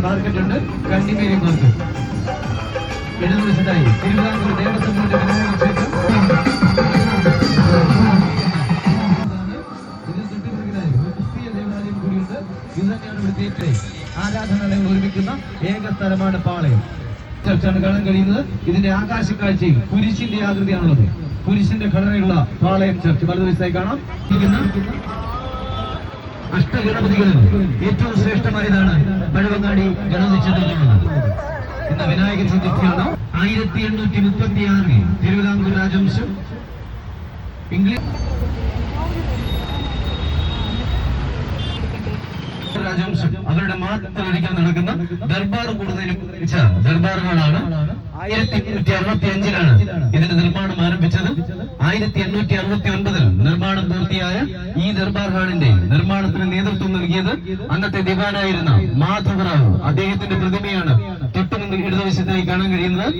Market ഉണ്ട്, കണ്ടിമേരി market. ഇടതുവശത്തായി Thiruvithamkoor Devaswom board Vinayaka ക്ഷേത്രം. ക്രിസ്തീയ ദേവാലയം കൂടിയുണ്ട്. ഇത് തന്നെയാണ് ഇവിടുത്തെ ഏറ്റവും ആരാധനാലയങ്ങൾ ഒരുമിക്കുന്ന ഏക സ്ഥലമാണ് പാളയം ചർച്ചാണ് കാണാൻ കഴിയുന്നത്. ഇതിന്റെ ആകാശക്കാഴ്ചയിൽ കുരിശിന്റെ ആകൃതിയാണുള്ളത്. കുരിശിന്റെ ഘടനയുള്ള പാളയം ചർച്ച് വലതുവശത്തായി കാണാം. അഷ്ടഗണപതികളിൽ ഏറ്റവും ശ്രേഷ്ഠമായതാണ് പഴവങ്ങാടി ഗണപതി ക്ഷേത്രത്തിലുള്ളത്. ഇന്ന് വിനായക ചതുർത്ഥിയാണ്. 1836 തിരുവിതാംകൂർ രാജവംശം ഇംഗ്ലീഷ് രാജവംശം അവരുടെ മാത്രം നടക്കുന്ന ദർബാർ കൂടുതലും ദർബാറുകളാണ്. 1865 ഇതിന്റെ നിർമ്മാണം ആരംഭിച്ചത്. 1869 നിർമ്മാണം പൂർത്തിയായ ഈ ദർബാർ ഹാളിന്റെ നിർമ്മാണത്തിന് നേതൃത്വം നൽകിയത് അന്നത്തെ ദിവാനായിരുന്ന മാധവറാവു. അദ്ദേഹത്തിന്റെ പ്രതിമയാണ് തൊട്ടുമുന്നിൽ ഇടതുവശത്തായി കാണാൻ കഴിയുന്നത്.